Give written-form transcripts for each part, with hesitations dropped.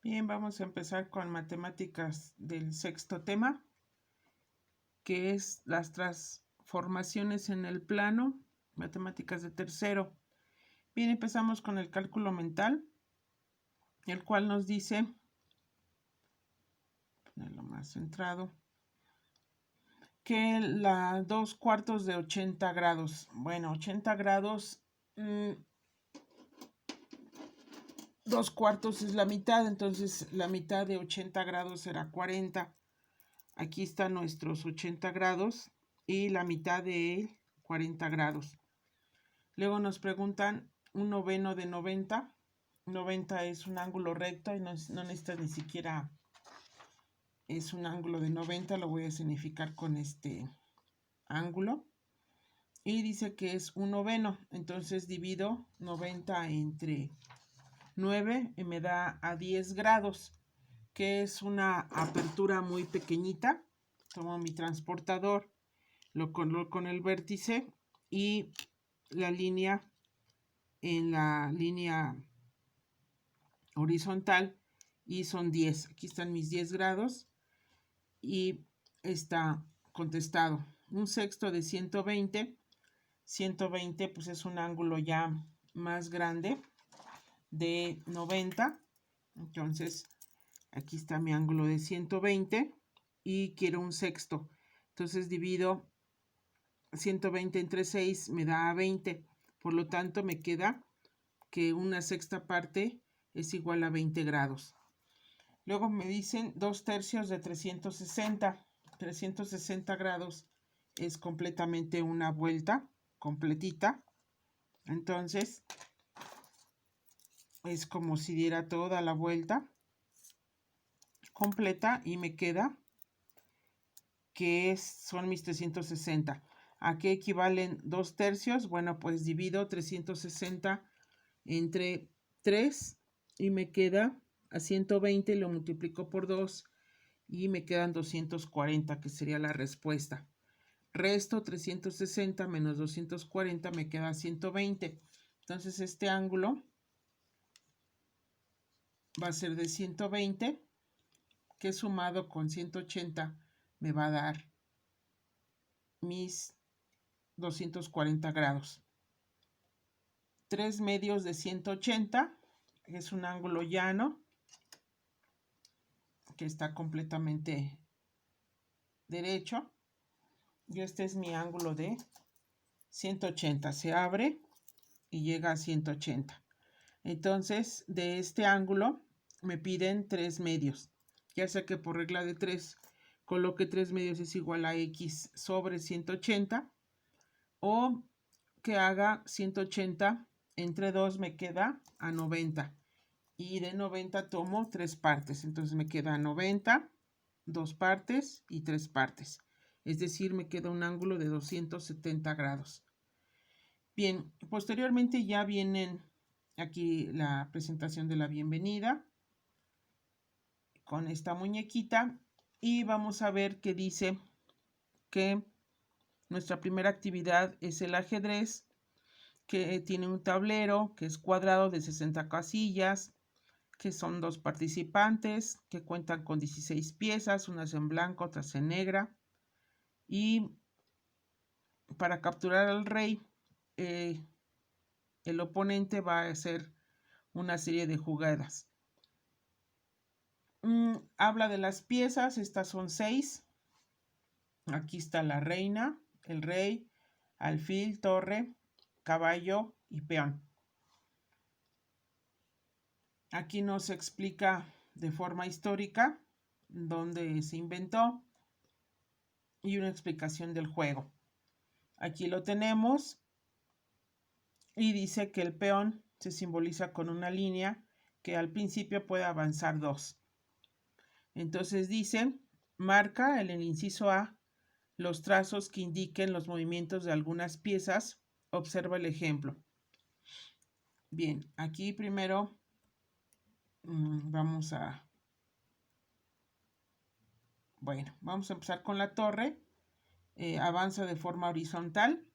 Bien, vamos a empezar con matemáticas del sexto tema, que es las transformaciones en el plano, matemáticas de tercero. Bien, empezamos con el cálculo mental, el cual nos dice, ponerlo más centrado, que la 2/4 de 80 grados. Bueno, 80 grados, 2/4 es la mitad, entonces la mitad de 80 grados será 40. Aquí están nuestros 80 grados y la mitad de 40 grados. Luego nos preguntan un noveno de 90. 90 es un ángulo recto y no necesitas ni siquiera, es un ángulo de 90, lo voy a significar con este ángulo. Y dice que es un noveno, entonces divido 90 entre 9 y me da a 10 grados, que es una apertura muy pequeñita. Tomo mi transportador, lo coloco con el vértice y la línea en la línea horizontal y son 10. Aquí están mis 10 grados y está contestado. Un sexto de 120. 120 pues es un ángulo ya más grande de 90. Entonces aquí está mi ángulo de 120 y quiero un sexto. Entonces divido 120 entre 6 me da 20. Por lo tanto me queda que una sexta parte es igual a 20 grados. Luego me dicen 2/3 de 360. 360 grados es completamente una vuelta completita. Entonces es como si diera toda la vuelta completa y me queda que son mis 360. ¿A qué equivalen 2/3? Bueno, pues divido 360 entre 3 y me queda a 120, lo multiplico por 2 y me quedan 240, que sería la respuesta. Resto 360 menos 240 me queda 120. Entonces este ángulo va a ser de 120, que sumado con 180 me va a dar mis 240 grados. 3 medios de 180 es un ángulo llano que está completamente derecho. Y este es mi ángulo de 180. Se abre y llega a 180. Entonces, de este ángulo me piden 3 medios. Ya sea que por regla de 3 coloque 3 medios es igual a x sobre 180, o que haga 180 entre 2 me queda a 90. Y de 90 tomo 3 partes. Entonces me queda 90, 2 partes y 3 partes. Es decir, me queda un ángulo de 270 grados. Bien, posteriormente ya vienen aquí la presentación de la bienvenida con esta muñequita y vamos a ver que dice que nuestra primera actividad es el ajedrez, que tiene un tablero que es cuadrado de 60 casillas, que son 2 participantes, que cuentan con 16 piezas, unas en blanco, otras en negra. Y para capturar al rey, el oponente va a hacer una serie de jugadas. Habla de las piezas, estas son 6. Aquí está la reina, el rey, alfil, torre, caballo y peón. Aquí nos explica de forma histórica dónde se inventó y una explicación del juego. Aquí lo tenemos y dice que el peón se simboliza con una línea que al principio puede avanzar 2. Entonces dice, marca en el inciso A los trazos que indiquen los movimientos de algunas piezas. Observa el ejemplo. Bien, aquí primero vamos a empezar con la torre. Avanza de forma horizontal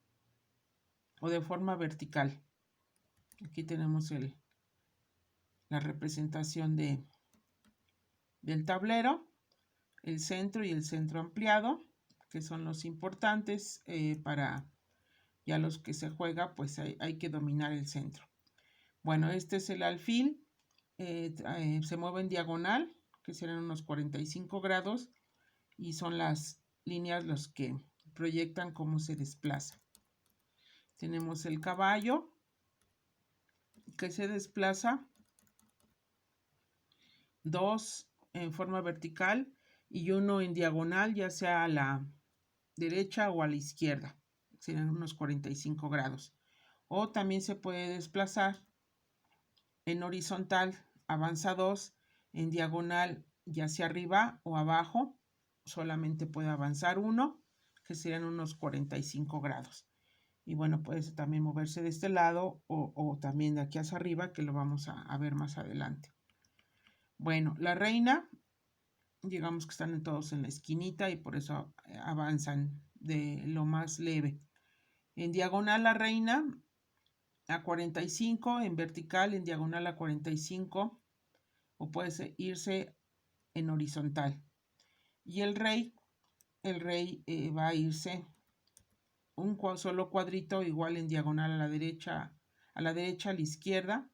o de forma vertical. Aquí tenemos la representación de del tablero, el centro y el centro ampliado, que son los importantes para ya los que se juega, pues hay que dominar el centro. Bueno, este es el alfil, se mueve en diagonal, que serán unos 45 grados, y son las líneas los que proyectan cómo se desplaza. Tenemos el caballo, que se desplaza 2 en forma vertical y 1 en diagonal, ya sea a la derecha o a la izquierda. Serán unos 45 grados. O también se puede desplazar en horizontal, avanza 2, en diagonal, ya hacia arriba o abajo, solamente puede avanzar 1, que serían unos 45 grados. Y bueno, puede también moverse de este lado o también de aquí hacia arriba, que lo vamos a ver más adelante. Bueno, la reina, digamos que están todos en la esquinita y por eso avanzan de lo más leve. En diagonal la reina a 45, en vertical en diagonal a 45, o puede irse en horizontal. Y el rey va a irse un solo cuadrito igual en diagonal a la derecha, a la izquierda.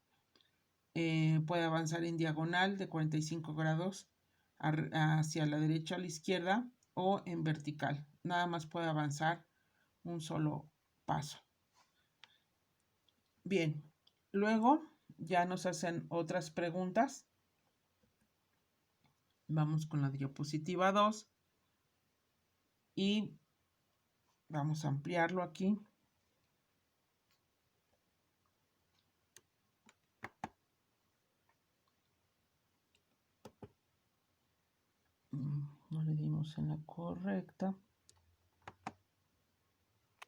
Puede avanzar en diagonal de 45 grados hacia la derecha a la izquierda o en vertical. Nada más puede avanzar un solo paso. Bien, luego ya nos hacen otras preguntas. Vamos con la diapositiva 2 y vamos a ampliarlo aquí. No le dimos en la correcta.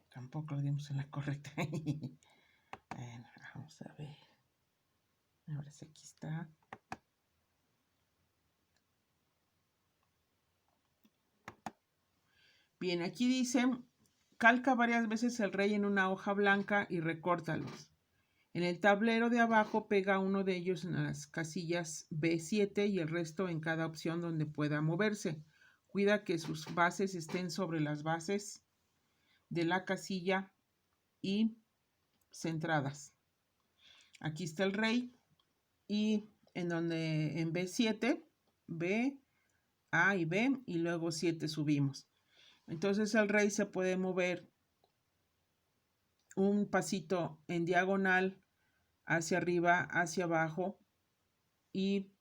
Tampoco le dimos en la correcta. Bueno, vamos a ver. Ahora sí, aquí está. Bien, aquí dice, calca varias veces el rey en una hoja blanca y recórtalos. En el tablero de abajo pega uno de ellos en las casillas B7 y el resto en cada opción donde pueda moverse. Cuida que sus bases estén sobre las bases de la casilla y centradas. Aquí está el rey y en B7, B, A y B y luego 7 subimos. Entonces el rey se puede mover un pasito en diagonal hacia arriba, hacia abajo y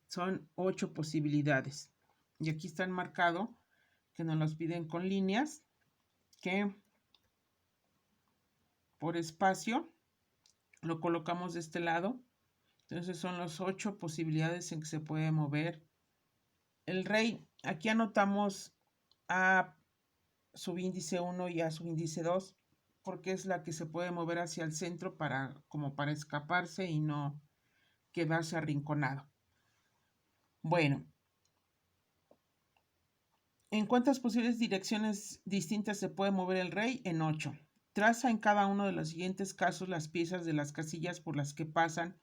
son 8 posibilidades. Y aquí están marcados que nos los piden con líneas que por espacio lo colocamos de este lado. Entonces son las 8 posibilidades en que se puede mover el rey. Aquí anotamos a subíndice 1 y a subíndice 2 porque es la que se puede mover hacia el centro como para escaparse y no quedarse arrinconado. Bueno, ¿en cuántas posibles direcciones distintas se puede mover el rey? En 8. Traza en cada uno de los siguientes casos las piezas de las casillas por las que pasan.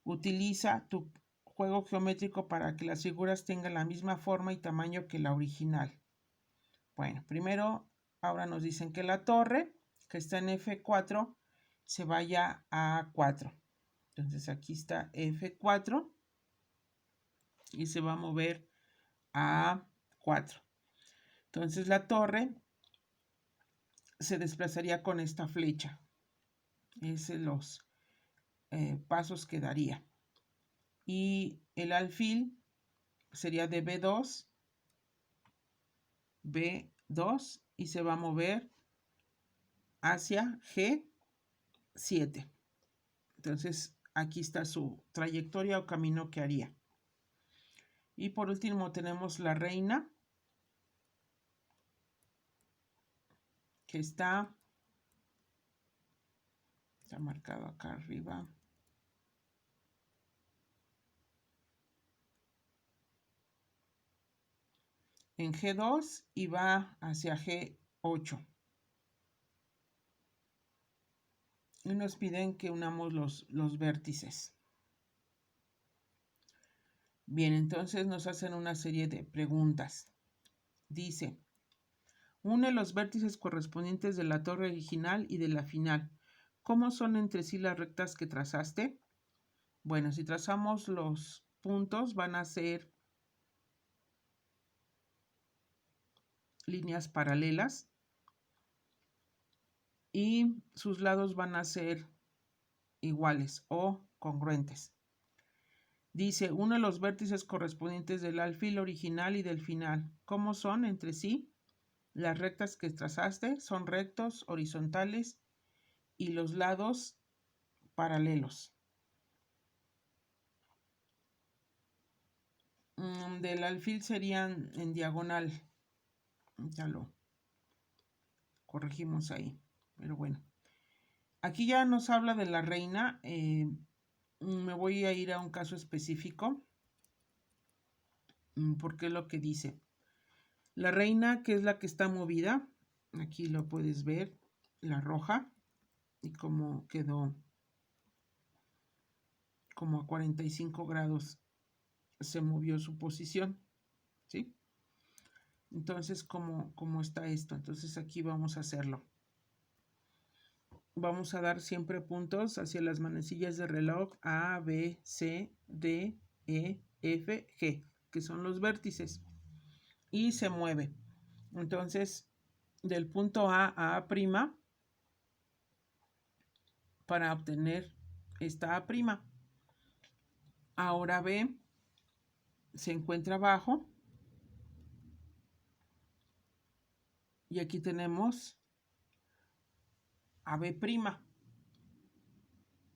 Utiliza tu juego geométrico para que las figuras tengan la misma forma y tamaño que la original. Bueno, primero, ahora nos dicen que la torre, que está en F4, se vaya a 4. Entonces aquí está F4 y se va a mover a 4. Entonces la torre se desplazaría con esta flecha. Esos son los pasos que daría. Y el alfil sería de B2, B2 y se va a mover hacia G7. Entonces aquí está su trayectoria o camino que haría. Y por último tenemos la reina, que está marcado acá arriba. En G2 y va hacia G8. Y nos piden que unamos los vértices. Bien, entonces nos hacen una serie de preguntas. Dice, une los vértices correspondientes de la torre original y de la final. ¿Cómo son entre sí las rectas que trazaste? Bueno, si trazamos los puntos van a ser líneas paralelas y sus lados van a ser iguales o congruentes. Dice, une los vértices correspondientes del alfil original y del final. ¿Cómo son entre sí? Las rectas que trazaste son rectos, horizontales y los lados paralelos. Del alfil serían en diagonal. Ya lo corregimos ahí, pero bueno. Aquí ya nos habla de la reina. Me voy a ir a un caso específico porque es lo que dice. La reina, que es la que está movida, aquí lo puedes ver, la roja, y cómo quedó como a 45 grados se movió su posición, ¿sí? Entonces, ¿cómo está esto? Entonces aquí vamos a hacerlo. Vamos a dar siempre puntos hacia las manecillas de reloj A, B, C, D, E, F, G, que son los vértices, y se mueve. Entonces, del punto A a A', para obtener esta A'. Ahora B se encuentra abajo y aquí tenemos a B'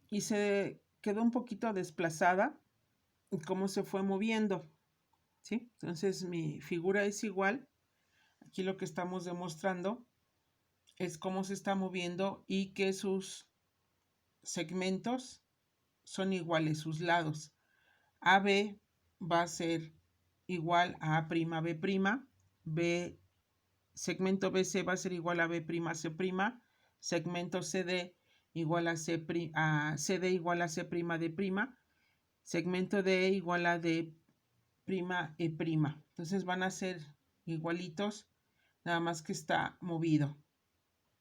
y se quedó un poquito desplazada y cómo se fue moviendo, ¿sí? Entonces mi figura es igual. Aquí lo que estamos demostrando es cómo se está moviendo y que sus segmentos son iguales, sus lados. AB va a ser igual a A'B', B, segmento BC va a ser igual a B'C', segmento CD igual a CD igual a C'D', segmento DE igual a D'E'. Entonces van a ser igualitos, nada más que está movido.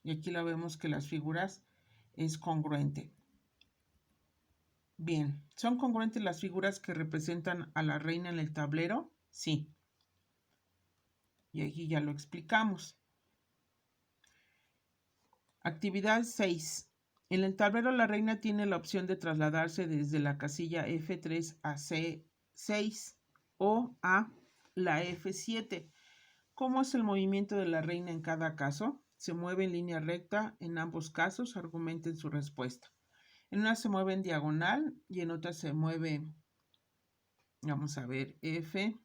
Y aquí lo vemos que las figuras es congruente. Bien, ¿son congruentes las figuras que representan a la reina en el tablero? Sí. Y aquí ya lo explicamos. Actividad 6. En el tablero la reina tiene la opción de trasladarse desde la casilla F3 a C6 o a la F7. ¿Cómo es el movimiento de la reina en cada caso? Se mueve en línea recta en ambos casos, argumenten su respuesta. En una se mueve en diagonal y en otra se mueve, vamos a ver, F,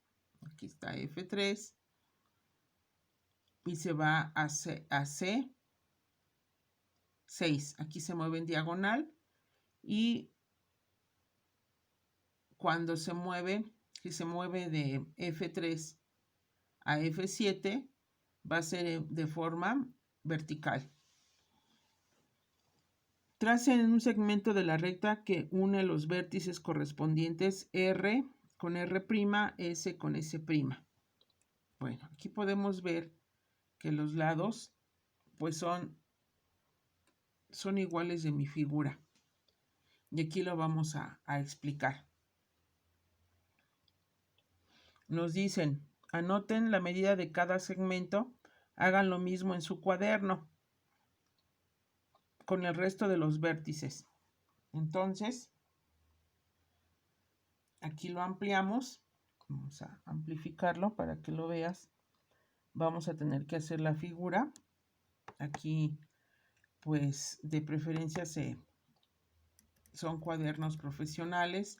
aquí está F3, y se va a C6. Aquí se mueve en diagonal y cuando se mueve, si se mueve de F3 a F7, va a ser de forma vertical. Tracen en un segmento de la recta que une los vértices correspondientes R con R', S con S'. Bueno, aquí podemos ver que los lados pues son iguales de mi figura. Y aquí lo vamos a explicar. Nos dicen, anoten la medida de cada segmento, hagan lo mismo en su cuaderno con el resto de los vértices. Entonces, aquí lo ampliamos. Vamos a amplificarlo para que lo veas. Vamos a tener que hacer la figura. Aquí, pues, de preferencia son cuadernos profesionales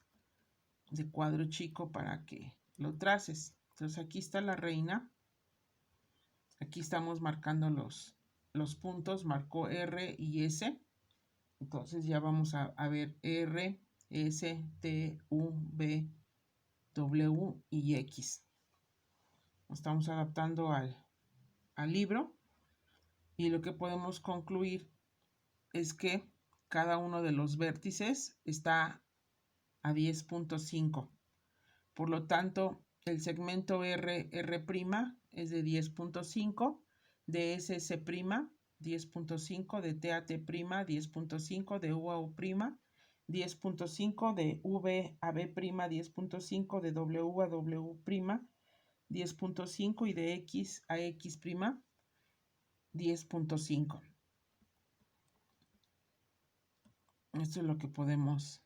de cuadro chico para que lo traces. Entonces, aquí está la reina. Aquí estamos marcando los puntos. Marcó R y S. Entonces ya vamos a ver R, S, T, U, V, W y X. Nos estamos adaptando al libro y lo que podemos concluir es que cada uno de los vértices está a 10.5. Por lo tanto, el segmento R' es de 10.5, de SS', 10.5, de TAT', 10.5, de UAU', 10.5, de VAB', 10.5, de WAW', 10.5 y de X a X', 10.5. Esto es lo que podemos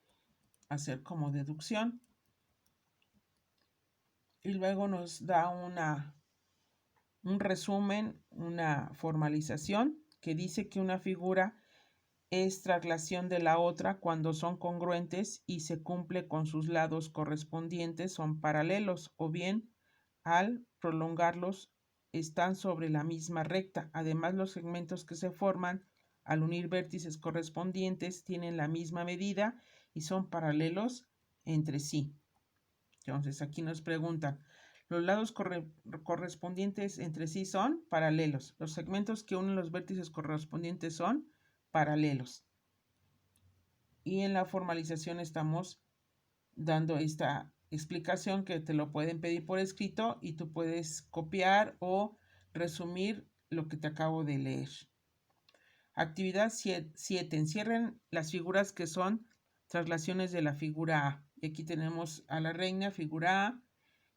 hacer como deducción. Y luego nos da un resumen, una formalización que dice que una figura es traslación de la otra cuando son congruentes y se cumple con sus lados correspondientes, son paralelos, o bien al prolongarlos están sobre la misma recta. Además, los segmentos que se forman al unir vértices correspondientes tienen la misma medida y son paralelos entre sí. Entonces, aquí nos preguntan, los lados correspondientes entre sí son paralelos. Los segmentos que unen los vértices correspondientes son paralelos. Y en la formalización estamos dando esta explicación que te lo pueden pedir por escrito y tú puedes copiar o resumir lo que te acabo de leer. Actividad 7. Encierren las figuras que son traslaciones de la figura A. Y aquí tenemos a la reina, figura A,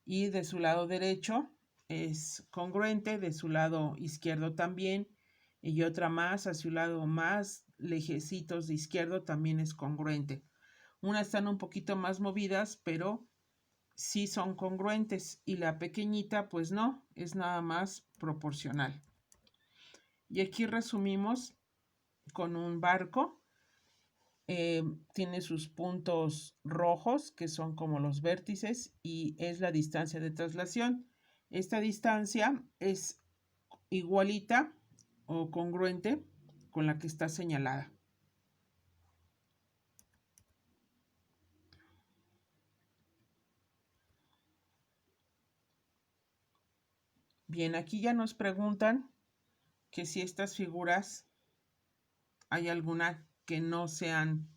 y de su lado derecho es congruente, de su lado izquierdo también, y otra más a su lado más lejecitos de izquierdo también es congruente. Unas están un poquito más movidas, pero sí son congruentes, y la pequeñita pues no, es nada más proporcional. Y aquí resumimos con un barco. Tiene sus puntos rojos, que son como los vértices, y es la distancia de traslación. Esta distancia es igualita o congruente con la que está señalada. Bien, aquí ya nos preguntan que si estas figuras hay alguna que no se hayan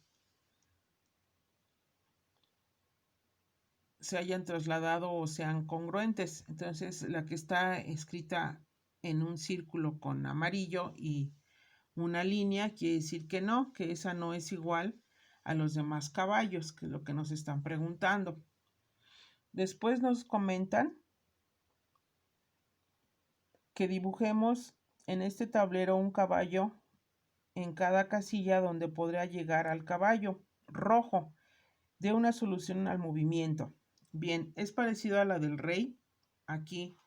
trasladado o sean congruentes. Entonces, la que está escrita en un círculo con amarillo y una línea quiere decir que no, que esa no es igual a los demás caballos, que es lo que nos están preguntando. Después nos comentan que dibujemos en este tablero un caballo en cada casilla donde podría llegar al caballo rojo. De una solución al movimiento. Bien, es parecido a la del rey. Aquí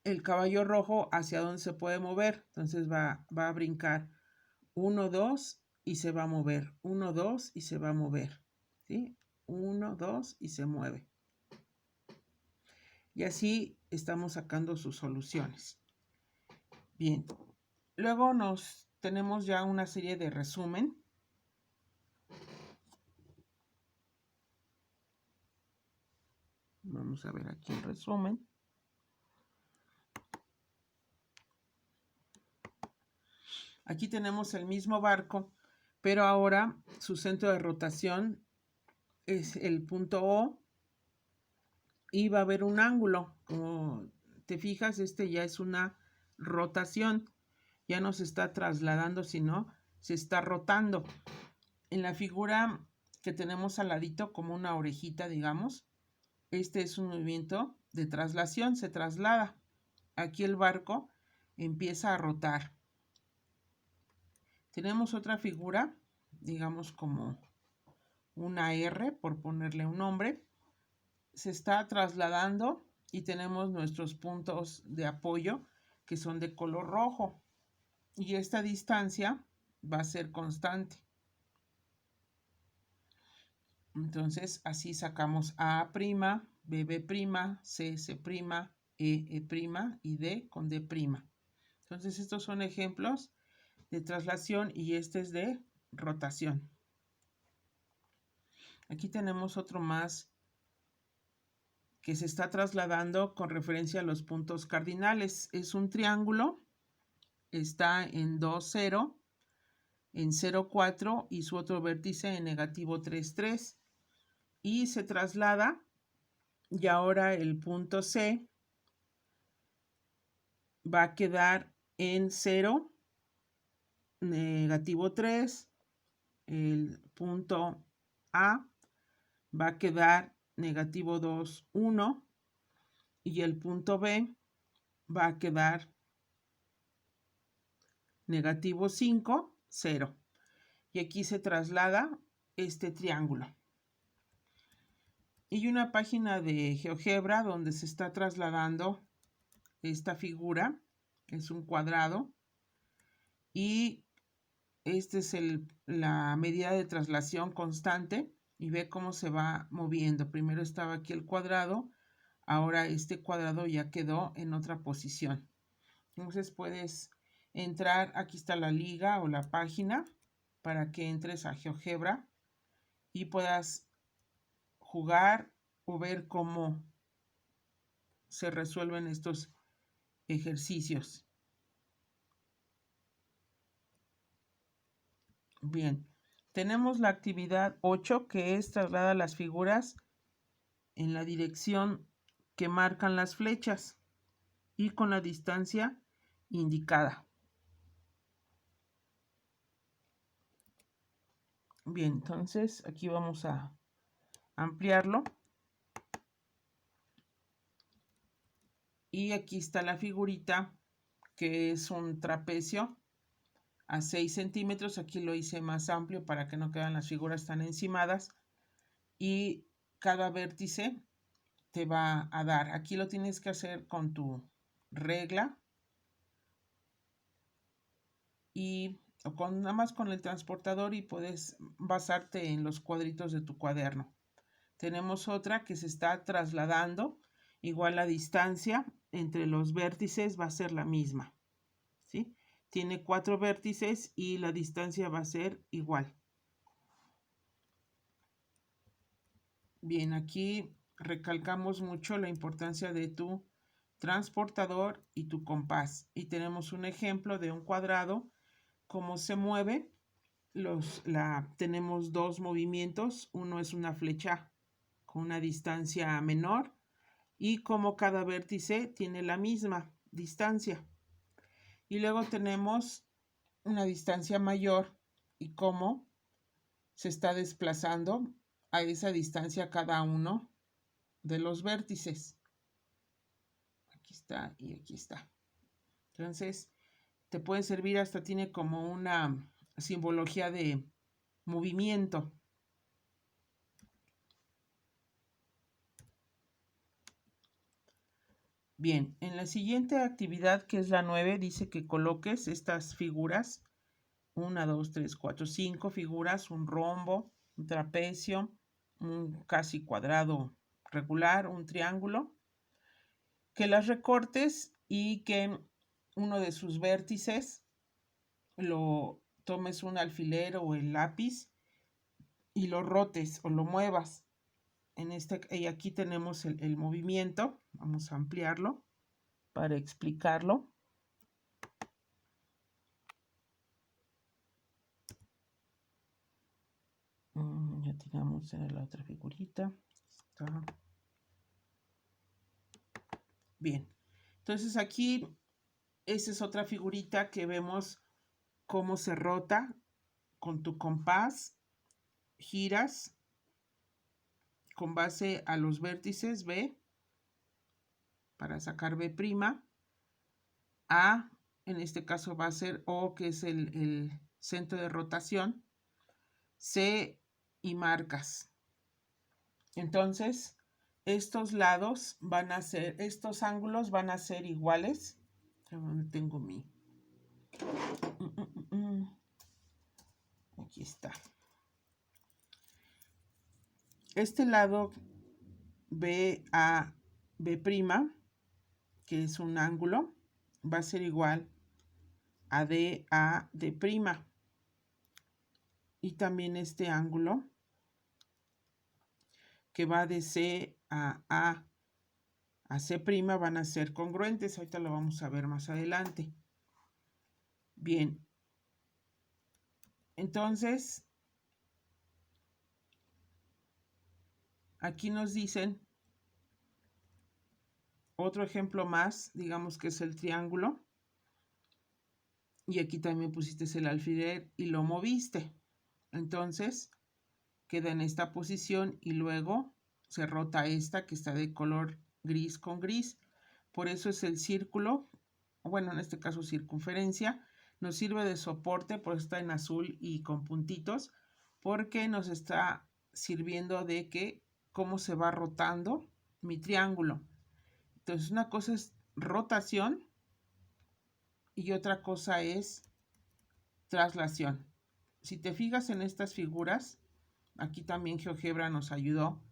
el caballo rojo hacia dónde se puede mover. Entonces va a brincar 1, 2 y se va a mover. 1, 2 y se va a mover. ¿Sí? 1, 2 y se mueve. Y así estamos sacando sus soluciones. Bien. Luego tenemos ya una serie de resumen. Vamos a ver aquí el resumen. Aquí tenemos el mismo barco, pero ahora su centro de rotación es el punto O y va a haber un ángulo. Como te fijas, este ya es una rotación. Ya no se está trasladando, sino se está rotando. En la figura que tenemos al ladito, como una orejita, digamos, este es un movimiento de traslación, se traslada. Aquí el barco empieza a rotar. Tenemos otra figura, digamos como una R, por ponerle un nombre. Se está trasladando y tenemos nuestros puntos de apoyo que son de color rojo. Y esta distancia va a ser constante. Entonces, así sacamos A', BB', CS', EE' y D con D'. Entonces, estos son ejemplos de traslación y este es de rotación. Aquí tenemos otro más que se está trasladando con referencia a los puntos cardinales. Es un triángulo, está en 2, 0, en 0, 4 y su otro vértice en negativo 3, 3. Y se traslada Y ahora el punto C va a quedar en 0, negativo 3. El punto A va a quedar negativo 2, 1. Y el punto B va a quedar negativo 5, 0. Y aquí se traslada este triángulo. Y una página de GeoGebra donde se está trasladando esta figura. Es un cuadrado. Y esta es la medida de traslación constante. Y ve cómo se va moviendo. Primero estaba aquí el cuadrado. Ahora este cuadrado ya quedó en otra posición. Entonces puedes entrar, aquí está la liga o la página para que entres a GeoGebra y puedas jugar o ver cómo se resuelven estos ejercicios. Bien, tenemos la actividad 8 que es trasladar las figuras en la dirección que marcan las flechas y con la distancia indicada. Bien, entonces aquí vamos a ampliarlo. Y aquí está la figurita que es un trapecio a 6 centímetros. Aquí lo hice más amplio para que no quedan las figuras tan encimadas. Y cada vértice te va a dar. Aquí lo tienes que hacer con tu regla y nada más con el transportador y puedes basarte en los cuadritos de tu cuaderno. Tenemos otra que se está trasladando. Igual la distancia entre los vértices va a ser la misma, ¿sí? Tiene 4 vértices y la distancia va a ser igual. Bien, aquí recalcamos mucho la importancia de tu transportador y tu compás. Y tenemos un ejemplo de un cuadrado, cómo se mueve. Tenemos dos movimientos. Uno es una flecha con una distancia menor y como cada vértice tiene la misma distancia. Y luego tenemos una distancia mayor y cómo se está desplazando a esa distancia cada uno de los vértices. Aquí está y aquí está. Entonces, te puede servir, hasta tiene como una simbología de movimiento. Bien, en la siguiente actividad, que es la 9, dice que coloques estas figuras. 1, 2, 3, 4, 5 figuras, un rombo, un trapecio, un casi cuadrado regular, un triángulo. Que las recortes y que uno de sus vértices lo tomes un alfiler o el lápiz y lo rotes o lo muevas. Y aquí tenemos el movimiento. Vamos a ampliarlo para explicarlo. Ya tiramos en la otra figurita. Está. Bien. Entonces aquí, esa es otra figurita que vemos cómo se rota con tu compás. Giras con base a los vértices B para sacar B'. A, en este caso va a ser O, que es el centro de rotación. C y marcas. Entonces, estos lados van a ser, estos ángulos van a ser iguales. ¿Dónde tengo mi? Aquí está. Este lado B a B', que es un ángulo, va a ser igual a D a D'. Y también este ángulo, que va de C a C', van a ser congruentes. Ahorita lo vamos a ver más adelante. Bien. Entonces, aquí nos dicen Otro ejemplo más, digamos que es el triángulo. Y aquí también pusiste el alfiler y lo moviste. Entonces queda en esta posición y luego se rota esta que está de color gris con gris. Por eso es el círculo, bueno, en este caso circunferencia. Nos sirve de soporte, por eso está en azul y con puntitos, porque nos está sirviendo de que cómo se va rotando mi triángulo. Entonces una cosa es rotación y otra cosa es traslación. Si te fijas en estas figuras, aquí también GeoGebra nos ayudó,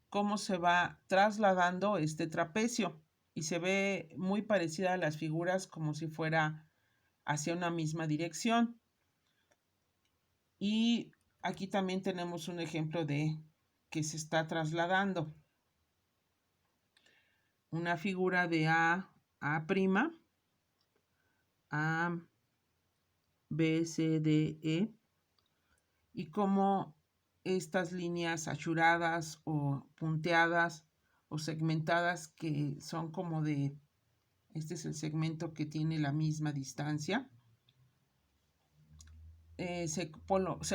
cómo se va trasladando este trapecio y se ve muy parecida a las figuras como si fuera hacia una misma dirección. Y aquí también tenemos un ejemplo de que se está trasladando. Una figura de A', A', A, B, C, D, E, y cómo estas líneas achuradas o punteadas o segmentadas que son como de, este es el segmento que tiene la misma distancia, se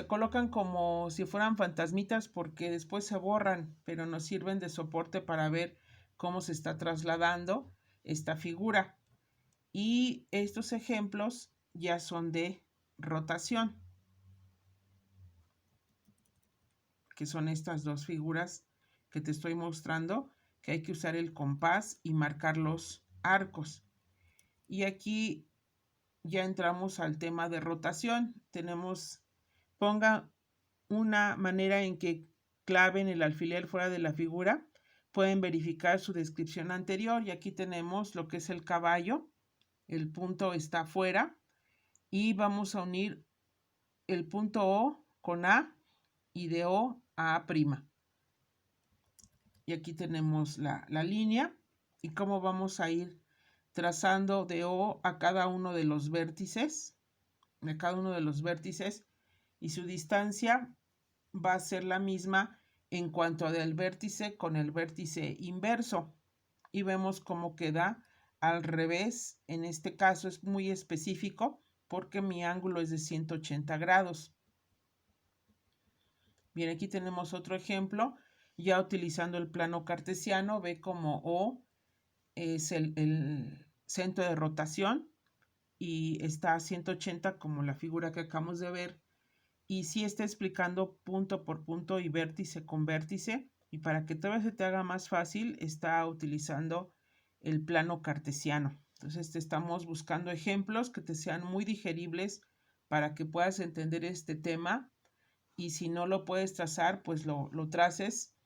colocan como si fueran fantasmitas porque después se borran, pero nos sirven de soporte para ver cómo se está trasladando esta figura. Y estos ejemplos ya son de rotación, que son estas dos figuras que te estoy mostrando, que hay que usar el compás y marcar los arcos. Y aquí ya entramos al tema de rotación. Ponga una manera en que claven el alfiler fuera de la figura. Pueden verificar su descripción anterior y aquí tenemos lo que es el caballo. El punto está afuera y vamos a unir el punto O con A y de O a A'. Y aquí tenemos la línea y cómo vamos a ir trazando de O a cada uno de los vértices, y su distancia va a ser la misma en cuanto del vértice con el vértice inverso. Y vemos cómo queda al revés. En este caso es muy específico porque mi ángulo es de 180 grados. Bien, aquí tenemos otro ejemplo, ya utilizando el plano cartesiano. Ve como O es el centro de rotación y está a 180 como la figura que acabamos de ver. Y sí está explicando punto por punto y vértice con vértice. Y para que todavía se te haga más fácil, está utilizando el plano cartesiano. Entonces te estamos buscando ejemplos que te sean muy digeribles para que puedas entender este tema. Y si no lo puedes trazar, pues lo traces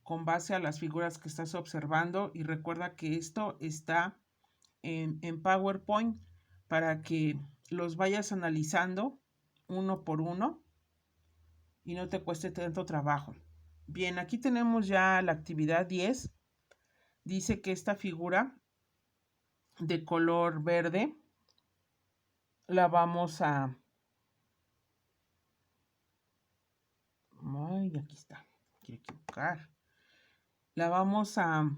con base a las figuras que estás observando. Y recuerda que esto está en PowerPoint para que los vayas analizando uno por uno y no te cueste tanto trabajo. Bien, aquí tenemos ya la actividad 10. Dice que esta figura de color verde la vamos a... Ay, aquí está. Quiero equivocar. La vamos a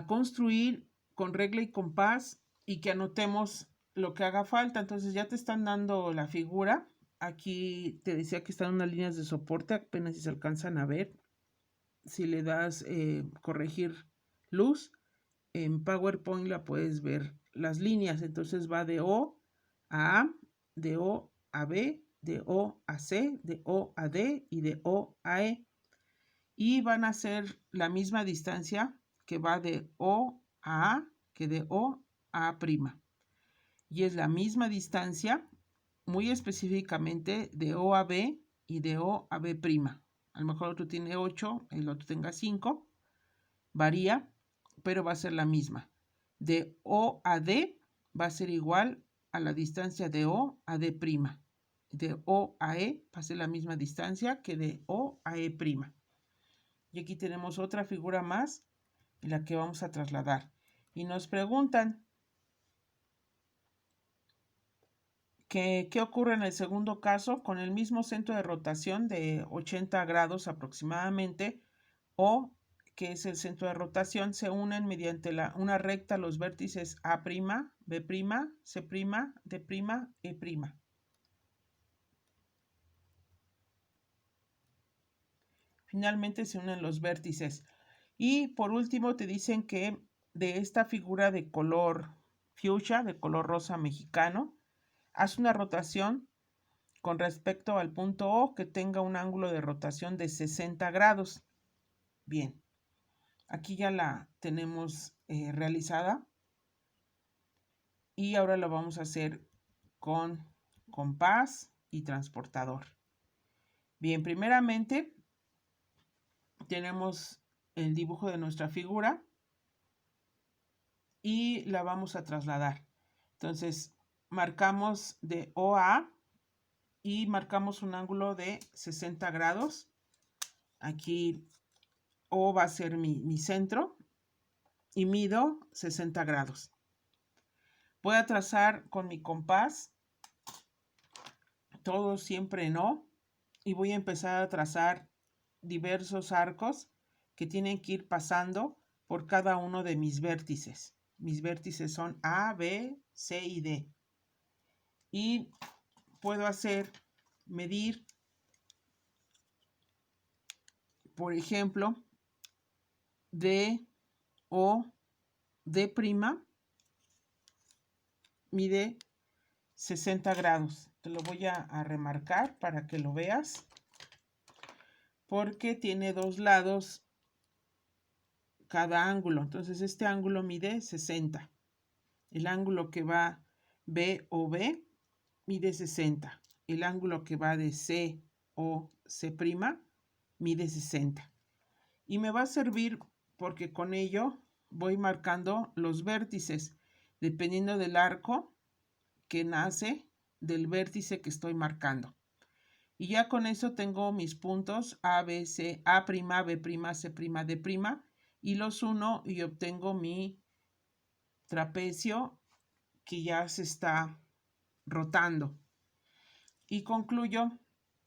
construir con regla y compás y que anotemos lo que haga falta. Entonces ya te están dando la figura. Aquí te decía que están unas líneas de soporte, apenas si se alcanzan a ver. Si le das corregir luz, en PowerPoint la puedes ver las líneas. Entonces va de O a A, de O a B, de O a C, de O a D y de O a E. Y van a ser la misma distancia que va de O a A que de O a A'. Y es la misma distancia, muy específicamente, de O a B y de O a B'. A lo mejor otro tiene 8, el otro tenga 5, varía, pero va a ser la misma. De O a D va a ser igual a la distancia de O a D'. De O a E va a ser la misma distancia que de O a E'. Y aquí tenemos otra figura más en la que vamos a trasladar. Y nos preguntan, ¿Qué ocurre en el segundo caso? Con el mismo centro de rotación de 80 grados aproximadamente, O, que es el centro de rotación, se unen mediante una recta los vértices A', B', C', D', E'. Finalmente se unen los vértices. Y por último te dicen que de esta figura de color fuchsia, de color rosa mexicano, haz una rotación con respecto al punto O que tenga un ángulo de rotación de 60 grados. Bien, aquí ya la tenemos realizada y ahora lo vamos a hacer con compás y transportador. Bien, primeramente tenemos el dibujo de nuestra figura y la vamos a trasladar. Entonces, marcamos de O a A y marcamos un ángulo de 60 grados. Aquí O va a ser mi centro y mido 60 grados. Voy a trazar con mi compás, todo siempre en O, y voy a empezar a trazar diversos arcos que tienen que ir pasando por cada uno de mis vértices. Mis vértices son A, B, C y D. Y puedo medir, por ejemplo, D, O, D', mide 60 grados. Te lo voy a remarcar para que lo veas, porque tiene dos lados cada ángulo. Entonces este ángulo mide 60. El ángulo que va B o B mide 60. El ángulo que va de C o C' mide 60. Y me va a servir porque con ello voy marcando los vértices, dependiendo del arco que nace del vértice que estoy marcando. Y ya con eso tengo mis puntos A, B, C, A', B', C', D', y los uno y obtengo mi trapecio que ya se está rotando. Y concluyo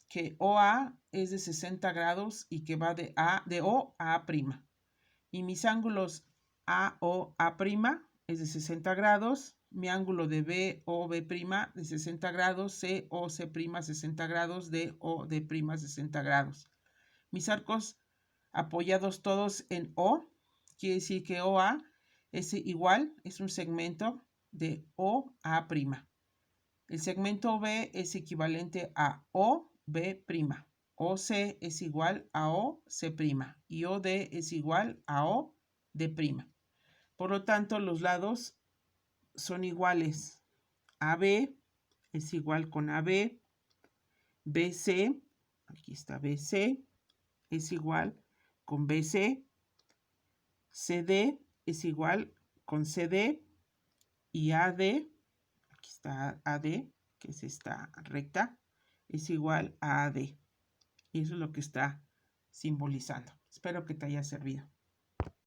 que OA es de 60 grados y que va de O a A'. Y mis ángulos A o A' es de 60 grados, mi ángulo de B o B' de 60 grados, C o C' 60 grados, D o D' 60 grados. Mis arcos apoyados todos en O, quiere decir que OA es igual, es un segmento de O a A'. El segmento B es equivalente a OB'. OC es igual a OC' y OD es igual a OD'. Por lo tanto, los lados son iguales. AB es igual con AB, BC, aquí está BC, es igual con BC, CD es igual con CD y AD, aquí está AD, que es esta recta, es igual a AD. Y eso es lo que está simbolizando. Espero que te haya servido.